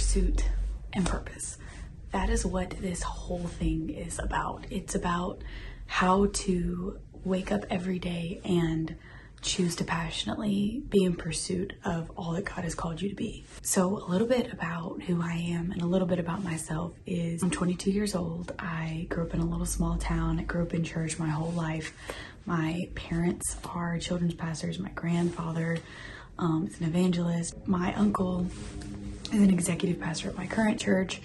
pursuit and purpose. That is what this whole thing is about. It's about how to wake up every day and choose to passionately be in pursuit of all that God has called you to be. So a little bit about who I am and a little bit about myself is I'm 22 years old. I grew up in a little small town. I grew up in church my whole life. My parents are children's pastors. My grandfather is an evangelist. My uncle is an executive pastor at my current church.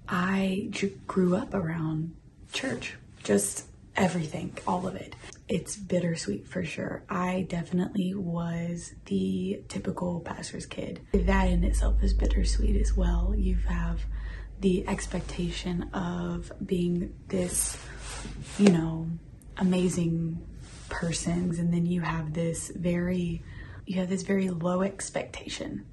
I grew up around church, just everything, all of it. It's bittersweet for sure. I definitely was the typical pastor's kid. That in itself is bittersweet as well. You have the expectation of being this, amazing person, and then you have this very low expectation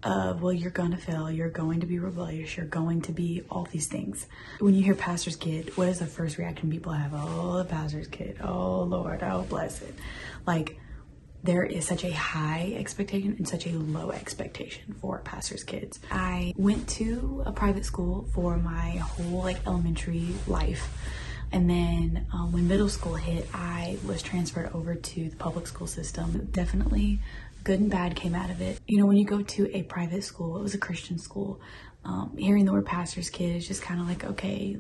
of, well, you're gonna fail, you're going to be rebellious, you're going to be all these things. When you hear pastor's kid, what is the first reaction people have? Oh, the pastor's kid, oh Lord, oh bless it. Like, there is such a high expectation and such a low expectation for pastor's kids. I went to a private school for my whole elementary life. And then when middle school hit, I was transferred over to the public school system. Definitely good and bad came out of it. When you go to a private school, it was a Christian school, hearing the word pastor's kid is just kind of like, okay,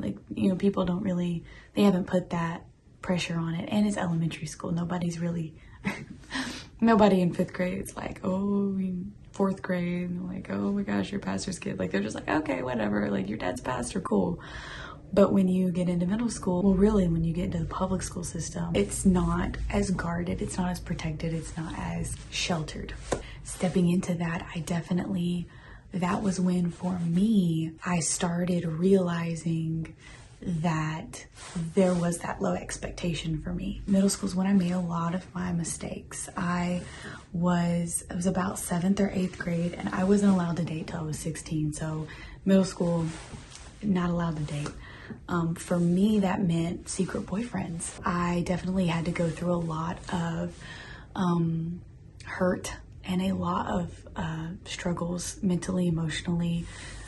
people don't really, they haven't put that pressure on it. And it's elementary school. Nobody's really, nobody in 5th grade is like, oh, 4th grade, like, oh my gosh, you're pastor's kid. Like, they're just like, okay, whatever, like, your dad's pastor, cool. But when you get into middle school, well, really, when you get into the public school system, it's not as guarded, it's not as protected, it's not as sheltered. Stepping into that, that was when, for me, I started realizing that there was that low expectation for me. Middle school is when I made a lot of my mistakes. It was about 7th or 8th grade, and I wasn't allowed to date till I was 16. So middle school, not allowed to date. For me, that meant secret boyfriends. I definitely had to go through a lot of hurt and a lot of struggles mentally, emotionally,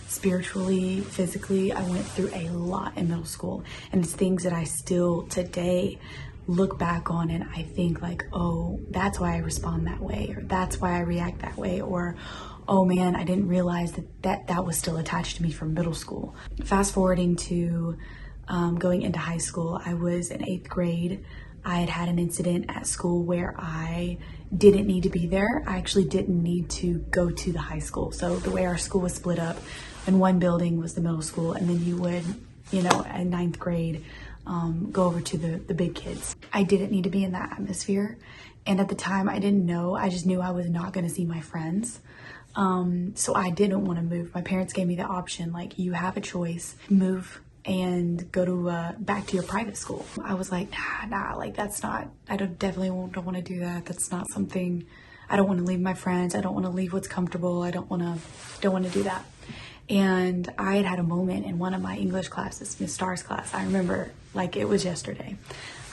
spiritually, physically. I went through a lot in middle school, and it's things that I still today look back on and I think like, oh, that's why I respond that way, or that's why I react that way, or oh man, I didn't realize that was still attached to me from middle school. Fast forwarding to going into high school, I was in 8th grade. I had an incident at school where I didn't need to be there. I actually didn't need to go to the high school. So the way our school was split up, in one building was the middle school, and then you would, in 9th grade, go over to the big kids. I didn't need to be in that atmosphere. And at the time I didn't know, I just knew I was not going to see my friends. So I didn't want to move. My parents gave me the option, like, you have a choice, move and go to back to your private school. I was like, nah, like that's not, definitely don't want to do that. That's not something, I don't want to leave my friends. I don't want to leave what's comfortable. I don't want to do that. And I had a moment in one of my English classes, Miss Starr's class. I remember like it was yesterday.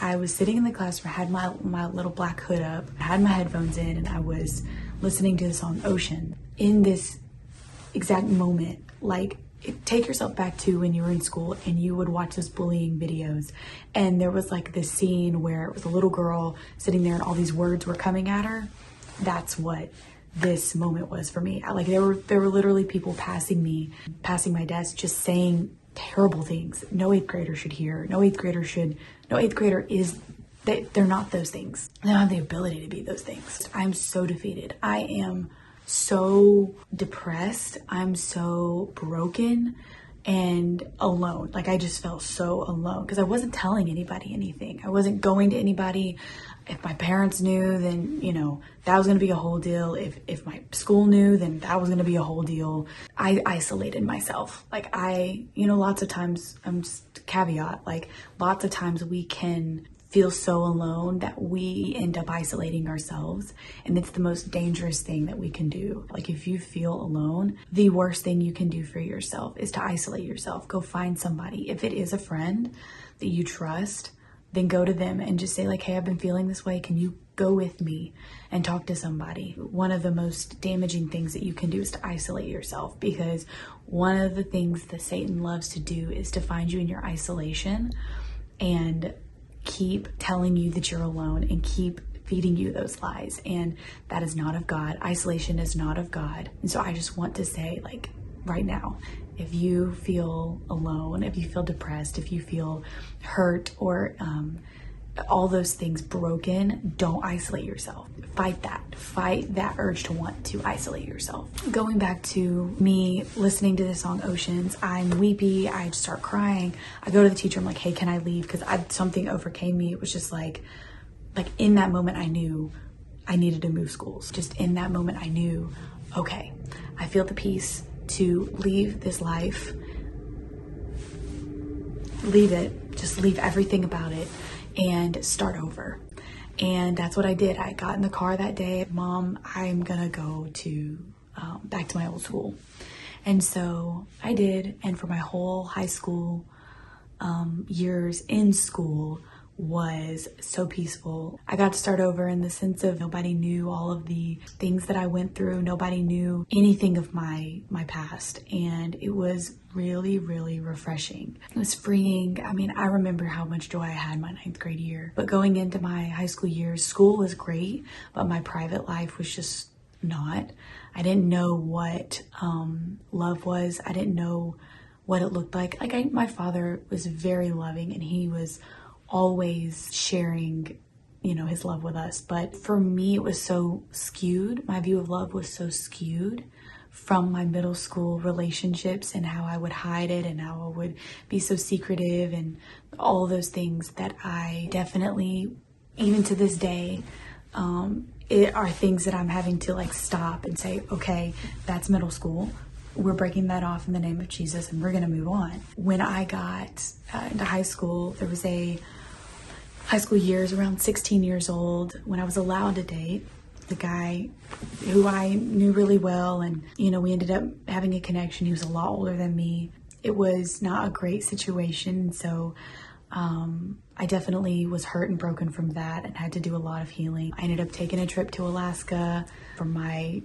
I was sitting in the classroom, I had my little black hood up, I had my headphones in, and I was listening to the song Ocean. In this exact moment, like, take yourself back to when you were in school and you would watch those bullying videos, and there was like this scene where it was a little girl sitting there and all these words were coming at her. That's what this moment was for me. Like, there were literally people passing my desk, just saying terrible things no 8th grader should hear. No 8th grader is, they're not those things. They don't have the ability to be those things. I'm so defeated. I am so depressed. I'm so broken and alone. Like, I just felt so alone because I wasn't telling anybody anything. I wasn't going to anybody. If my parents knew, then, that was going to be a whole deal. If my school knew, then that was going to be a whole deal. I isolated myself. Like, lots of times, just caveat, like, lots of times we can feel so alone that we end up isolating ourselves, and it's the most dangerous thing that we can do. Like, if you feel alone, the worst thing you can do for yourself is to isolate yourself. Go find somebody. If it is a friend that you trust, then go to them and just say like, hey, I've been feeling this way. Can you go with me and talk to somebody? One of the most damaging things that you can do is to isolate yourself, because one of the things that Satan loves to do is to find you in your isolation and keep telling you that you're alone and keep feeding you those lies. And that is not of God. Isolation is not of God. And so I just want to say, like, right now, if you feel alone, if you feel depressed, if you feel hurt, or all those things broken, don't isolate yourself. Fight that urge to want to isolate yourself. Going back to me listening to the song Oceans, I'm weepy, I start crying. I go to the teacher, I'm like, hey, can I leave? Because something overcame me. It was just like in that moment, I knew I needed to move schools. Just in that moment, I knew, okay, I feel the peace to leave this life, leave it, just leave everything about it and start over. And that's what I did. I got in the car that day. Mom, I'm gonna go to back to my old school. And so I did. And for my whole high school years in school was so peaceful. I got to start over in the sense of nobody knew all of the things that I went through. Nobody knew anything of my past. And it was really, really refreshing. It was freeing. I mean, I remember how much joy I had my 9th grade year. But going into my high school years, school was great, but my private life was just not. I didn't know what love was. I didn't know what it looked like. My father was very loving, and he was always sharing, his love with us. But for me, it was so skewed. My view of love was so skewed from my middle school relationships and how I would hide it and how I would be so secretive and all those things that I definitely, even to this day, it are things that I'm having to stop and say, okay, that's middle school. We're breaking that off in the name of Jesus, and we're going to move on. When I got into high school, there was a high school years, around 16 years old, when I was allowed to date the guy who I knew really well. And, we ended up having a connection. He was a lot older than me. It was not a great situation. So I definitely was hurt and broken from that and had to do a lot of healing. I ended up taking a trip to Alaska for my,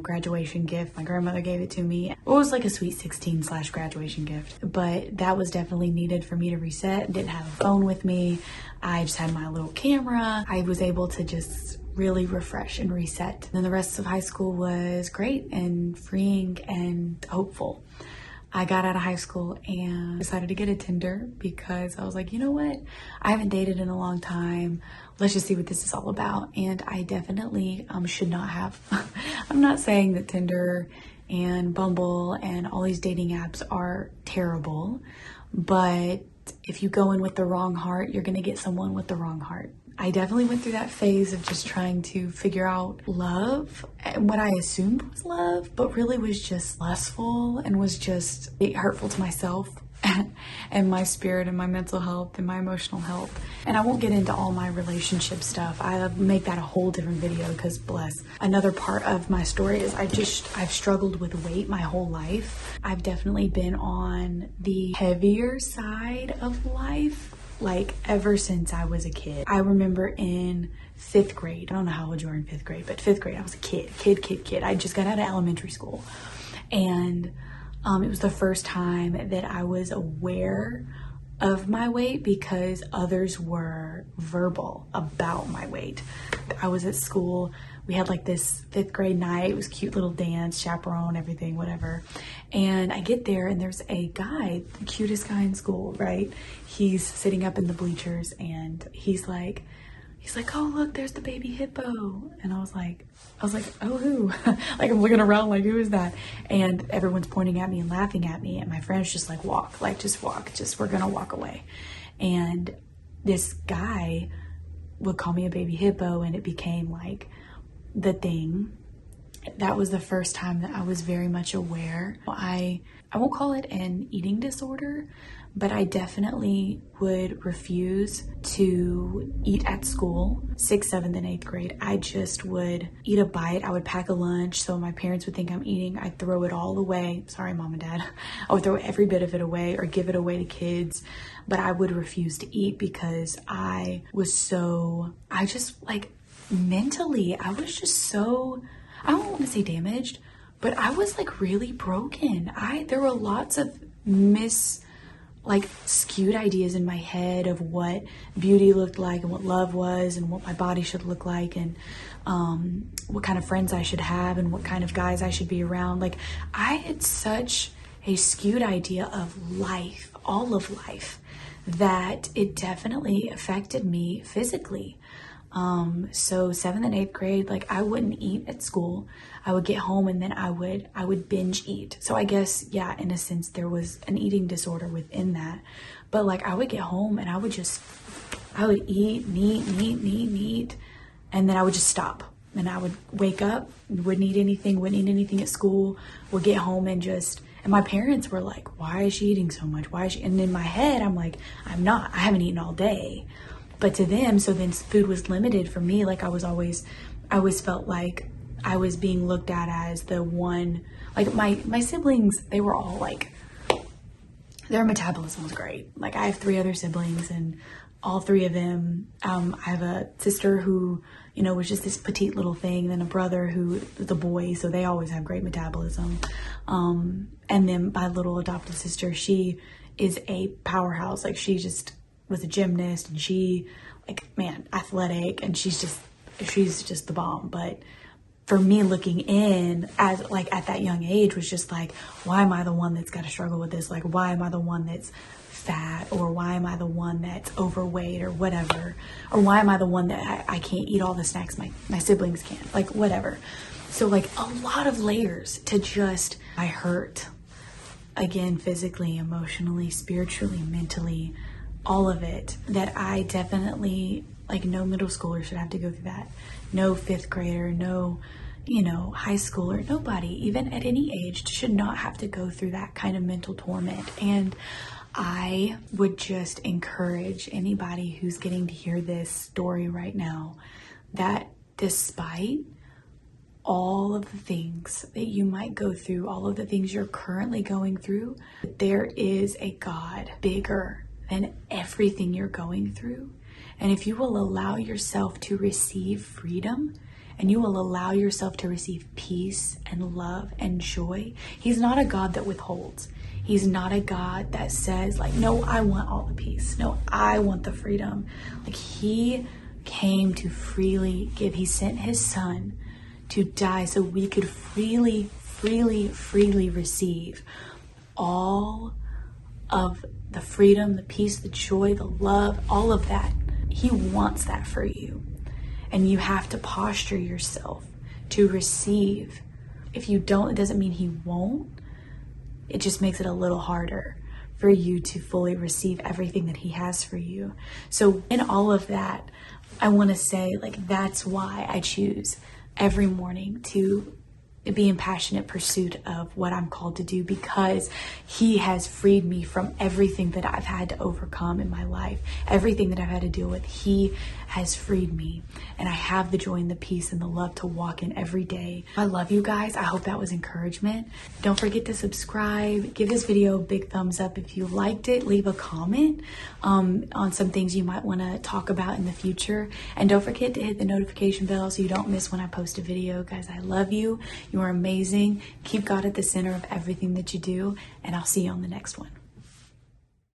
graduation gift. My grandmother gave it to me. It was like a sweet 16/graduation gift, but that was definitely needed for me to reset. Didn't have a phone with me. I just had my little camera. I was able to just really refresh and reset. Then the rest of high school was great and freeing and hopeful. I got out of high school and decided to get a Tinder because I was like, you know what? I haven't dated in a long time. Let's just see what this is all about. And I definitely should not have. I'm not saying that Tinder and Bumble and all these dating apps are terrible, but if you go in with the wrong heart, you're going to get someone with the wrong heart. I definitely went through that phase of just trying to figure out love and what I assumed was love, but really was just lustful and was just hurtful to myself and my spirit and my mental health and my emotional health. And I won't get into all my relationship stuff. I'll make that a whole different video because another part of my story is I've struggled with weight my whole life. I've definitely been on the heavier side of life. Ever since I was a kid. I remember in 5th grade, I don't know how old you are in 5th grade, but 5th grade, I was a kid. I just got out of elementary school. And it was the first time that I was aware of my weight because others were verbal about my weight. I was at school. We had this 5th grade night. It was a cute little dance, chaperone, everything, whatever. And I get there and there's a guy, the cutest guy in school, right? He's sitting up in the bleachers and he's like, oh, look, there's the baby hippo. And I was like, oh, who? I'm looking around who is that? And everyone's pointing at me and laughing at me. And my friend's just walk, just walk, we're gonna walk away. And this guy would call me a baby hippo and it became the thing. That was the first time that I was very much aware. I won't call it an eating disorder, but I definitely would refuse to eat at school. 6th, 7th, and 8th grade, I just would eat a bite. I would pack a lunch so my parents would think I'm eating. I'd throw it all away. Sorry, mom and dad. I would throw every bit of it away or give it away to kids, but I would refuse to eat because I just like mentally, I was just so, I don't want to say damaged, but I was like really broken. There were lots of skewed ideas in my head of what beauty looked like and what love was and what my body should look like and what kind of friends I should have and what kind of guys I should be around. Like, I had such a skewed idea of life, all of life, that it definitely affected me physically. So 7th and 8th grade, like, I wouldn't eat at school. I would get home and then I would binge eat. So I guess, yeah, in a sense, there was an eating disorder within that. But like, I would get home and I would eat, neat, and then I would just stop. And I would wake up, wouldn't eat anything at school, would get home and my parents were like, why is she eating so much? And in my head, I'm like, I haven't eaten all day. But to them, so then food was limited for me. Like, I always felt like I was being looked at as the one, like my siblings, they were all like, their metabolism was great. Like, I have 3 other siblings and all 3 of them, I have a sister who, was just this petite little thing, then a brother who, the boy, so they always have great metabolism. And then my little adopted sister, she is a powerhouse. Like, she just was a gymnast and she, like, man, athletic, and she's just the bomb. But for me, looking in at that young age, was just like, why am I the one that's got to struggle with this? Like, why am I the one that's fat, or why am I the one that's overweight, or whatever, or why am I the one that I can't eat all the snacks my siblings can, like, whatever. So like, a lot of layers to just, I hurt again, physically, emotionally, spiritually, mentally, all of it, that I definitely, like, no middle schooler should have to go through that. No 5th grader, no, high schooler, nobody, even at any age, should not have to go through that kind of mental torment. And I would just encourage anybody who's getting to hear this story right now, that despite all of the things that you might go through, all of the things you're currently going through, there is a God bigger than everything you're going through. And if you will allow yourself to receive freedom, and you will allow yourself to receive peace and love and joy, He's not a God that withholds. He's not a God that says, like, no, I want all the peace. No, I want the freedom. Like, He came to freely give. He sent His Son to die so we could freely receive all of the freedom, the peace, the joy, the love, all of that. He wants that for you. And you have to posture yourself to receive. If you don't, it doesn't mean He won't. It just makes it a little harder for you to fully receive everything that He has for you. So in all of that, I want to say, like, that's why I choose every morning to be in passionate pursuit of what I'm called to do, because He has freed me from everything that I've had to overcome in my life, everything that I've had to deal with. He has freed me, and I have the joy and the peace and the love to walk in every day. I love you guys. I hope that was encouragement. Don't forget to subscribe. Give this video a big thumbs up if you liked it. Leave a comment on some things you might want to talk about in the future, and don't forget to hit the notification bell so you don't miss when I post a video. Guys, I love you. You are amazing. Keep God at the center of everything that you do, and I'll see you on the next one.